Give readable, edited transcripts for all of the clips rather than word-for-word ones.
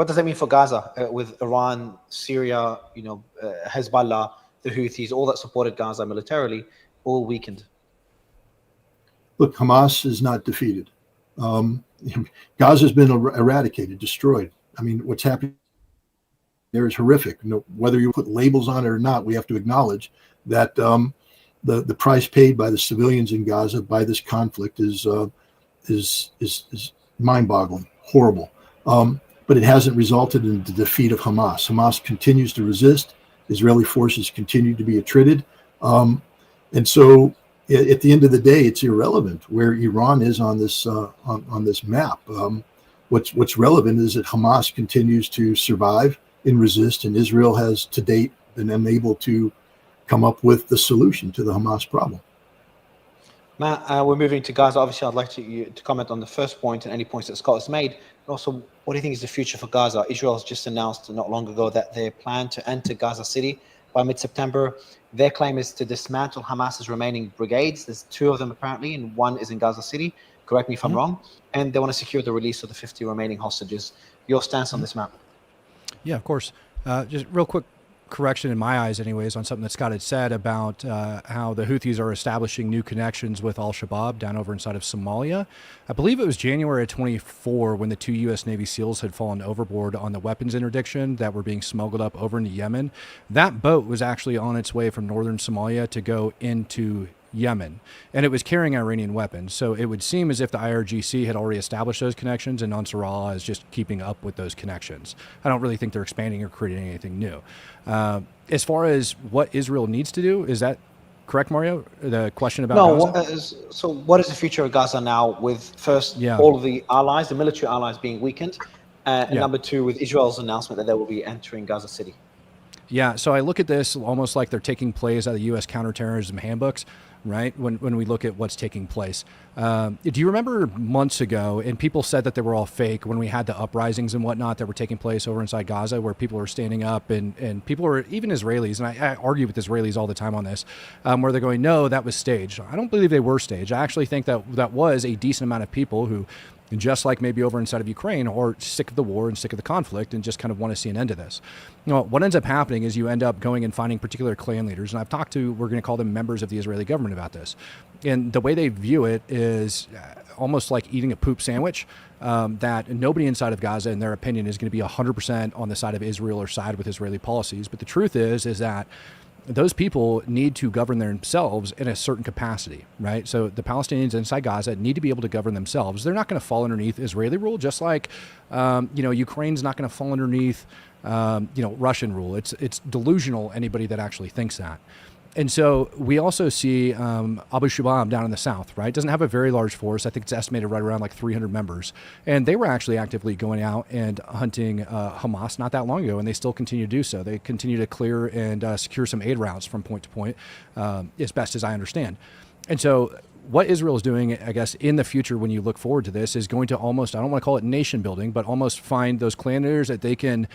What does that mean for Gaza with Iran, Syria, Hezbollah, the Houthis, all that supported Gaza militarily, all weakened? Look, Hamas is not defeated. Gaza's been eradicated, destroyed. I mean, what's happening there is horrific. Whether you put labels on it or not, we have to acknowledge that the price paid by the civilians in Gaza by this conflict is mind-boggling, horrible. But it hasn't resulted in the defeat of Hamas. Hamas continues to resist. Israeli forces continue to be attrited. And so at the end of the day, it's irrelevant where Iran is on this map. What's relevant is that Hamas continues to survive and resist, and Israel has to date been unable to come up with the solution to the Hamas problem. Matt, we're moving to Gaza. Obviously, I'd like you to comment on the first point and any points that Scott has made. But also, what do you think is the future for Gaza? Israel has just announced not long ago that they plan to enter Gaza City by mid-September. Their claim is to dismantle Hamas's remaining brigades. There's 2 of them apparently, and 1 is in Gaza City. Correct me if I'm wrong. And they want to secure the release of the 50 remaining hostages. Your stance on this, Matt? Yeah, of course. Just real quick correction in my eyes anyways on something that Scott had said about how the Houthis are establishing new connections with al-Shabaab down over inside of Somalia. I believe it was January of 24 when the 2 U.S. Navy SEALs had fallen overboard on the weapons interdiction that were being smuggled up over into Yemen. That boat was actually on its way from northern Somalia to go into Yemen, and it was carrying Iranian weapons. So it would seem as if the IRGC had already established those connections, and Nasrallah is just keeping up with those connections. I don't really think they're expanding or creating anything new. As far as what Israel needs to do, is that correct, Mario? The question about Gaza? So what is the future of Gaza now with first all of the allies, the military allies being weakened, and number 2 with Israel's announcement that they will be entering Gaza City? Yeah, so I look at this almost like they're taking plays out of the U.S. counterterrorism handbooks, right? When we look at what's taking place. Do you remember months ago, and people said that they were all fake when we had the uprisings and whatnot that were taking place over inside Gaza, where people were standing up and people were, even Israelis, and I argue with Israelis all the time on this, where they're going, no, that was staged. I don't believe they were staged. I actually think that was a decent amount of people who, just like maybe over inside of Ukraine, are sick of the war and sick of the conflict and just kind of want to see an end to this. What ends up happening is you end up going and finding particular clan leaders, and I've talked to, we're going to call them members of the Israeli government about this. And the way they view it is almost like eating a poop sandwich, that nobody inside of Gaza, in their opinion, is going to be 100% on the side of Israel or side with Israeli policies. But the truth is that those people need to govern themselves in a certain capacity, right? So the Palestinians inside Gaza need to be able to govern themselves. They're not going to fall underneath Israeli rule, just like, Ukraine's not going to fall underneath, Russian rule. It's delusional, anybody that actually thinks that. And so we also see Abu Shubam down in the south, right? Doesn't have a very large force. I think it's estimated right around like 300 members. And they were actually actively going out and hunting Hamas not that long ago, and they still continue to do so. They continue to clear and secure some aid routes from point to point, as best as I understand. And so what Israel is doing, I guess, in the future when you look forward to this is going to almost, I don't want to call it nation building, but almost find those clan leaders that they can,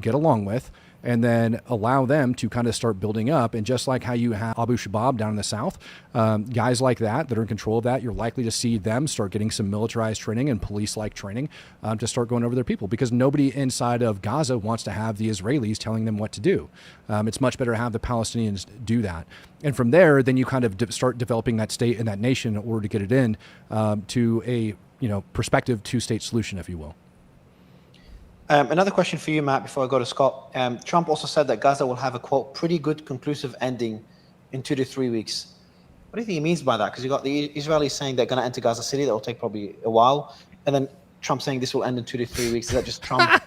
get along with, and then allow them to kind of start building up. And just like how you have Abu Shabaab down in the south, guys like that are in control of that, you're likely to see them start getting some militarized training and police-like training to start going over their people, because nobody inside of Gaza wants to have the Israelis telling them what to do. It's much better to have the Palestinians do that. And from there, then you kind of start developing that state and that nation in order to get it in to a prospective 2-state solution, if you will. Another question for you, Matt, before I go to Scott. Trump also said that Gaza will have a, quote, pretty good conclusive ending in 2 to 3 weeks. What do you think he means by that? Because you got the Israelis saying they're going to enter Gaza City. That will take probably a while. And then Trump saying this will end in 2 to 3 weeks. Is that just Trump?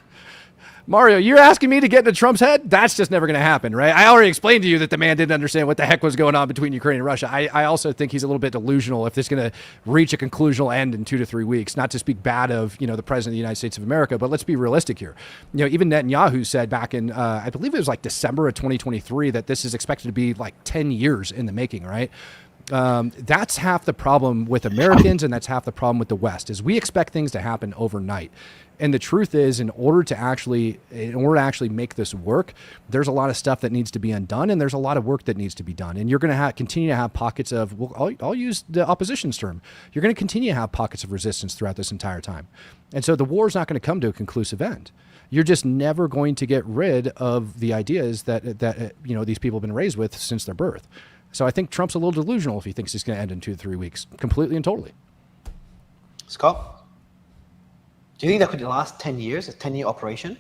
Mario, you're asking me to get into Trump's head? That's just never going to happen, right? I already explained to you that the man didn't understand what the heck was going on between Ukraine and Russia. I also think he's a little bit delusional if this is going to reach a conclusional end in 2 to 3 weeks. Not to speak bad of, the president of the United States of America, but let's be realistic here. Even Netanyahu said back in, I believe it was like December of 2023, that this is expected to be like 10 years in the making, right? That's half the problem with Americans, and that's half the problem with the West, is we expect things to happen overnight. And the truth is, in order to actually make this work, there's a lot of stuff that needs to be undone, and there's a lot of work that needs to be done. And you're going to continue to have pockets of, I'll use the opposition's term, you're going to continue to have pockets of resistance throughout this entire time. And so the war is not going to come to a conclusive end. you're just never going to get rid of the ideas that these people have been raised with since their birth. So I think Trump's a little delusional if he thinks it's going to end in 2 to 3 weeks, completely and totally. Scott, do you think that could last 10 years, a 10-year operation?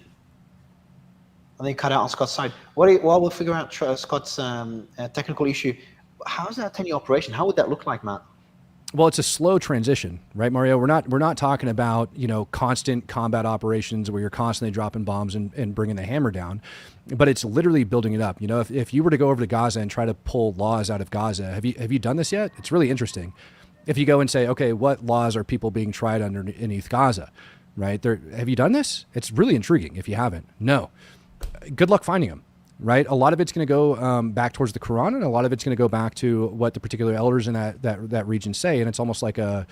And then cut out on Scott's side. While we'll figure out Scott's technical issue, how's that a 10-year operation? How would that look like, Matt? Well, it's a slow transition, right, Mario? We're not talking about, constant combat operations where you're constantly dropping bombs and bringing the hammer down, but it's literally building it up. If you were to go over to Gaza and try to pull laws out of Gaza, have you done this yet? It's really interesting. If you go and say, okay, what laws are people being tried underneath Gaza, right? Have you done this? It's really intriguing if you haven't. No. Good luck finding them. Right, a lot of it's going to go back towards the Quran, and a lot of it's going to go back to what the particular elders in that region say, and it's almost like a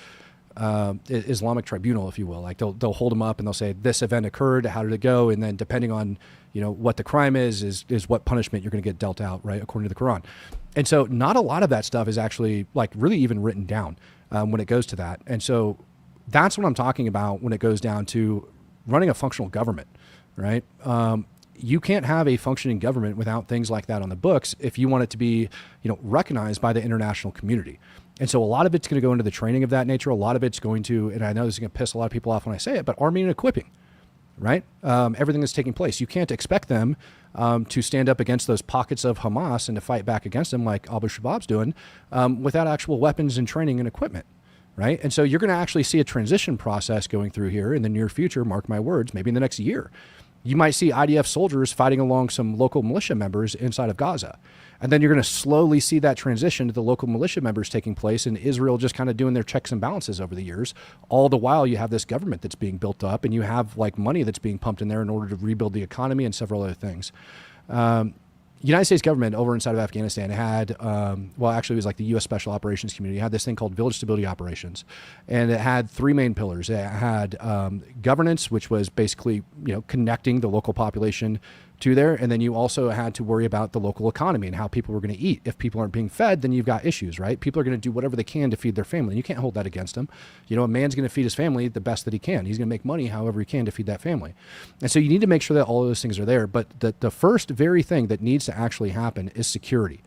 Islamic tribunal, if you will. Like they'll hold them up and they'll say this event occurred, how did it go, and then depending on what the crime is what punishment you're going to get dealt out, right, according to the Quran. And so not a lot of that stuff is actually like really even written down when it goes to that. And so that's what I'm talking about when it goes down to running a functional government, right? You can't have a functioning government without things like that on the books if you want it to be, recognized by the international community. And so a lot of it's going to go into the training of that nature. A lot of it's going to, and I know this is going to piss a lot of people off when I say it, but arming and equipping, right? Everything that's taking place. You can't expect them to stand up against those pockets of Hamas and to fight back against them like Abu Shabaab's doing without actual weapons and training and equipment. Right. And so you're going to actually see a transition process going through here in the near future, mark my words, maybe in the next year. You might see IDF soldiers fighting along some local militia members inside of Gaza. And then you're going to slowly see that transition to the local militia members taking place, and Israel just kind of doing their checks and balances over the years. All the while you have this government that's being built up, and you have like money that's being pumped in there in order to rebuild the economy and several other things. United States government over inside of Afghanistan had, actually it was like the U.S. Special Operations Community, had this thing called Village Stability Operations. And it had 3 main pillars. It had governance, which was basically, connecting the local population to there. And then you also had to worry about the local economy and how people were going to eat. If people aren't being fed, then you've got issues, right? People are going to do whatever they can to feed their family. And you can't hold that against them. A man's going to feed his family the best that he can. He's going to make money however he can to feed that family. And so you need to make sure that all of those things are there. But the first very thing that needs to actually happen is security.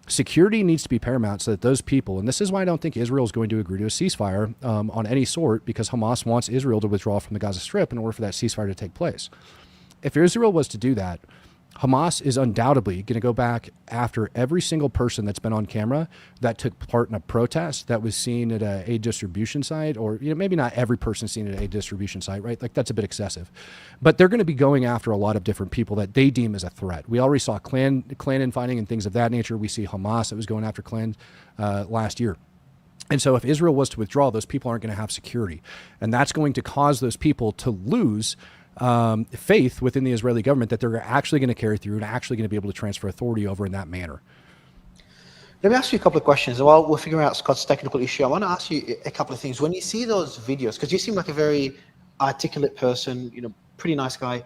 Security needs to be paramount so that those people, and this is why I don't think Israel is going to agree to a ceasefire on any sort, because Hamas wants Israel to withdraw from the Gaza Strip in order for that ceasefire to take place. If Israel was to do that, Hamas is undoubtedly going to go back after every single person that's been on camera that took part in a protest that was seen at a aid distribution site, or maybe not every person seen at an aid distribution site, right? Like that's a bit excessive. But they're going to be going after a lot of different people that they deem as a threat. We already saw clan infighting and things of that nature. We see Hamas that was going after clan last year. And so if Israel was to withdraw, those people aren't going to have security. And that's going to cause those people to lose faith within the Israeli government that they're actually going to carry through and actually going to be able to transfer authority over in that manner. Let me ask you a couple of questions. While we're figuring out Scott's technical issue, I want to ask you a couple of things. When you see those videos, because you seem like a very articulate person, pretty nice guy.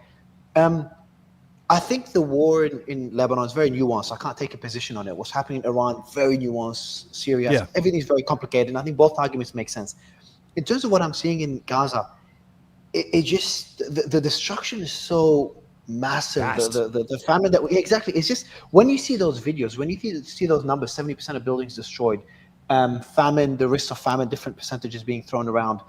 I think the war in Lebanon is very nuanced. I can't take a position on it. What's happening in Iran, very nuanced. Syria, everything's very complicated. And I think both arguments make sense. In terms of what I'm seeing in Gaza, it just, the destruction is so massive. The famine exactly. It's just, when you see those videos, when you see those numbers, 70% of buildings destroyed, famine, the risks of famine, different percentages being thrown around,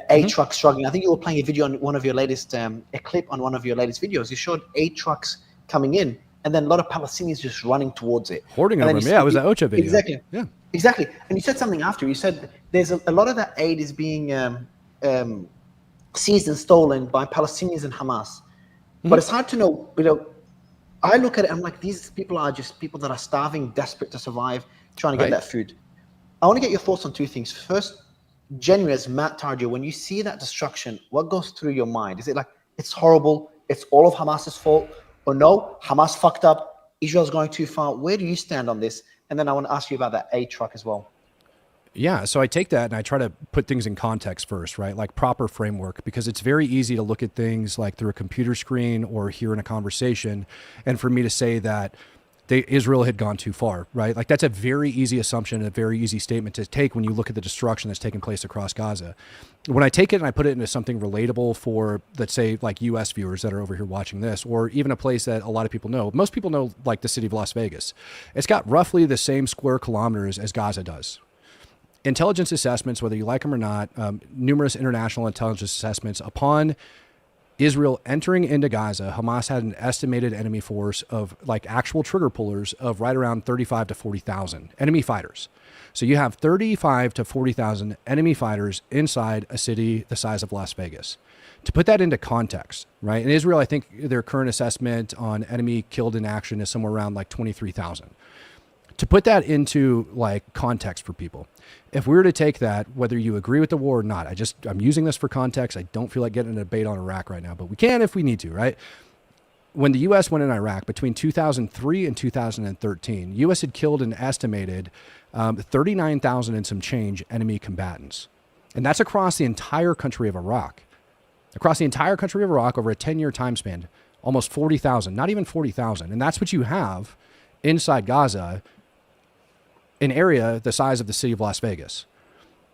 aid trucks struggling. I think you were playing a video on one of your latest, a clip on one of your latest videos. You showed aid trucks coming in, and then a lot of Palestinians just running towards it. Hoarding over them. Yeah, it was that Ocha video. Exactly. Yeah. Exactly. And you said something after. You said there's a lot of that aid is being seized and stolen by Palestinians and Hamas. But it's hard to know, I look at it, I'm like, these people are just people that are starving, desperate to survive, trying to get that food. I want to get your thoughts on 2 things. First, genuinely, as Matt Tardio, when you see that destruction, what goes through your mind? Is it like, it's horrible, it's all of Hamas's fault, or no, Hamas fucked up, Israel's going too far? Where do you stand on this? And then I want to ask you about that aid truck as well. Yeah, so I take that and I try to put things in context first, right? Like proper framework, because it's very easy to look at things like through a computer screen or here in a conversation, and for me to say that Israel had gone too far, right? Like that's a very easy assumption, a very easy statement to take when you look at the destruction that's taking place across Gaza. When I take it and I put it into something relatable for, let's say, like U.S. viewers that are over here watching this, or even a place that a lot of people know. Most people know, like the city of Las Vegas. It's got roughly the same square kilometers as Gaza does. Intelligence assessments, whether you like them or not, numerous international intelligence assessments upon Israel entering into Gaza, Hamas had an estimated enemy force of, like, actual trigger pullers of right around 35 to 40,000 enemy fighters. So you have 35 to 40,000 enemy fighters inside a city the size of Las Vegas. To put that into context, right? In Israel, I think their current assessment on enemy killed in action is somewhere around like 23,000. To put that into like context for people, if we were to take that, whether you agree with the war or not, I'm using this for context. I don't feel like getting a debate on Iraq right now, but we can if we need to, right? When the U.S. went in Iraq between 2003 and 2013, U.S. had killed an estimated 39,000 and some change enemy combatants. And that's across the entire country of Iraq. Across the entire country of Iraq over a 10-year time span, almost 40,000, not even 40,000. And that's what you have inside Gaza, an area the size of the city of Las Vegas.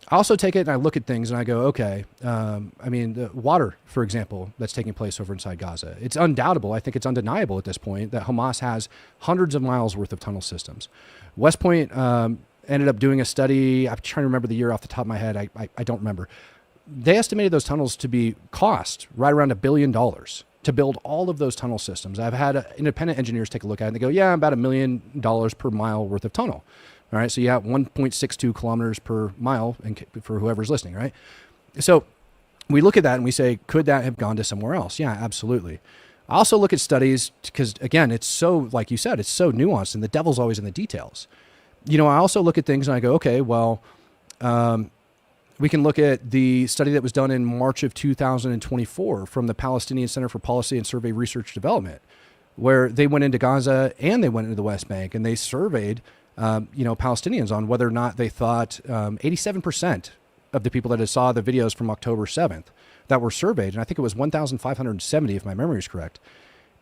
I also take it and I look at things and I go, okay, I mean, the water, for example, that's taking place over inside Gaza. It's undoubtable. I think it's undeniable at this point that Hamas has hundreds of miles worth of tunnel systems. West Point ended up doing a study. I'm trying to remember the year off the top of my head. I don't remember. They estimated those tunnels to be cost right around $1 billion to build all of those tunnel systems. I've had independent engineers take a look at it and they go, yeah, about $1 million per mile worth of tunnel. All right, so you have 1.62 kilometers per mile, and for whoever's listening, right? So we look at that and we say, could that have gone to somewhere else? Yeah, absolutely. I also look at studies because, again, it's so, like you said, it's so nuanced and the devil's always in the details. You know, I also look at things and I go, okay, well, we can look at the study that was done in March of 2024 from the Palestinian Center for Policy and Survey Research Development, where they went into Gaza and they went into the West Bank and they surveyed Palestinians on whether or not they thought 87% of the people that had saw the videos from October 7th that were surveyed, and I think it was 1,570 if my memory is correct,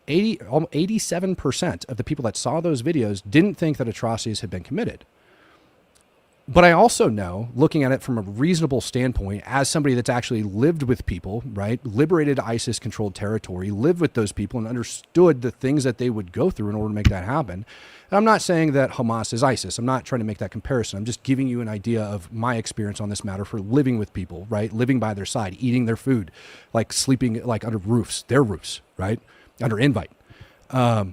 87% of the people that saw those videos didn't think that atrocities had been committed. But I also know, looking at it from a reasonable standpoint, as somebody that's actually lived with people, right, liberated ISIS-controlled territory, lived with those people and understood the things that they would go through in order to make that happen. And I'm not saying that Hamas is ISIS. I'm not trying to make that comparison. I'm just giving you an idea of my experience on this matter for living with people, right, living by their side, eating their food, like sleeping like under roofs, their roofs, right, under invite. I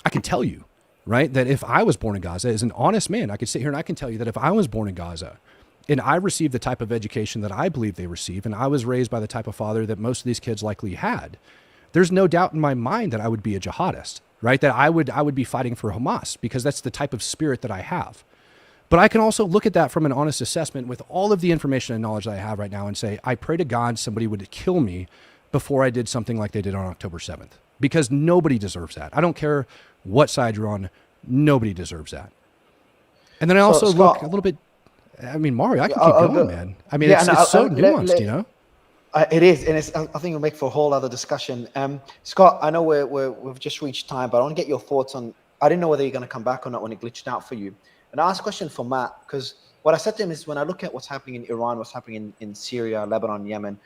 can tell you, right, that if I was born in Gaza, as an honest man, I could sit here and I can tell you that if I was born in Gaza and I received the type of education that I believe they receive, and I was raised by the type of father that most of these kids likely had, there's no doubt in my mind that I would be a jihadist, right? That I would be fighting for Hamas because that's the type of spirit that I have. But I can also look at that from an honest assessment with all of the information and knowledge that I have right now and say, I pray to God somebody would kill me before I did something like they did on October 7th, because nobody deserves that. I don't care what side you're on. Nobody deserves that. And then I also look a little bit, I mean, Mario, I can keep going, man. I mean, it's so nuanced, you know? It is, and I think it'll make for a whole other discussion. Scott, I know we've just reached time, but I want to get your thoughts on, I didn't know whether you're going to come back or not when it glitched out for you. And I asked a question for Matt, because what I said to him is when I look at what's happening in Iran, what's happening in Syria, Lebanon, Yemen,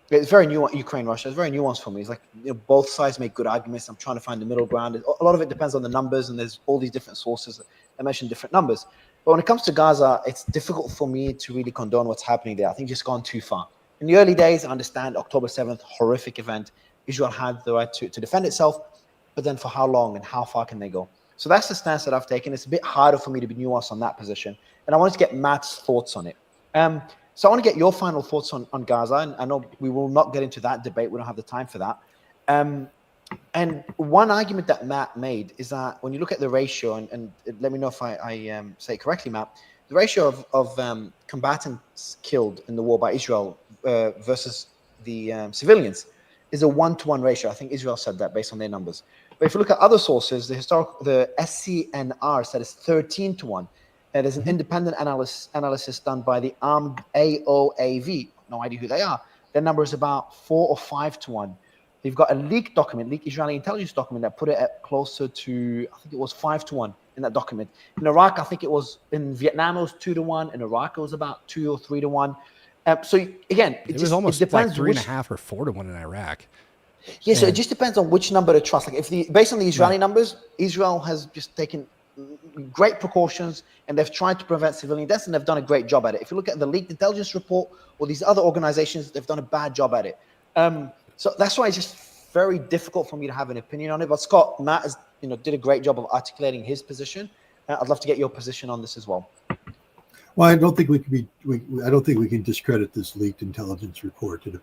it's very nuanced. Ukraine, Russia, it's very nuanced for me. It's like, both sides make good arguments. I'm trying to find the middle ground. A lot of it depends on the numbers, and there's all these different sources that mention different numbers. But when it comes to Gaza, it's difficult for me to really condone what's happening there. I think it's just gone too far. In the early days, I understand October 7th, horrific event. Israel had the right to defend itself, but then for how long and how far can they go? So that's the stance that I've taken. It's a bit harder for me to be nuanced on that position. And I wanted to get Matt's thoughts on it. So I want to get your final thoughts on Gaza. And I know we will not get into that debate. We don't have the time for that. And one argument that Matt made is that when you look at the ratio, and let me know if I say it correctly, Matt, the ratio of combatants killed in the war by Israel versus the civilians is a 1-to-1 ratio. I think Israel said that based on their numbers. But if you look at other sources, the SCNR said it's 13-to-1. There's an independent analysis done by the armed AOAV. No idea who they are. Their number is about 4 or 5-to-1. You've got a leaked document, leaked Israeli intelligence document that put it at closer to, I think it was 5-1 in that document. In Iraq, I think it was, in Vietnam, it was 2-1. In Iraq, it was about 2 or 3-1. So again, It was almost it depends like 3.5 or 4-1 in Iraq. Yeah, so it just depends on which number to trust. Like based on the Israeli Right. numbers, Israel has just taken great precautions and they've tried to prevent civilian deaths and they've done a great job at it. If you look at the leaked intelligence report or these other organizations, they've done a bad job at it. So that's why it's just very difficult for me to have an opinion on it. But Scott, Matt has, did a great job of articulating his position. I'd love to get your position on this as well. Well, I don't think we can discredit this leaked intelligence report. It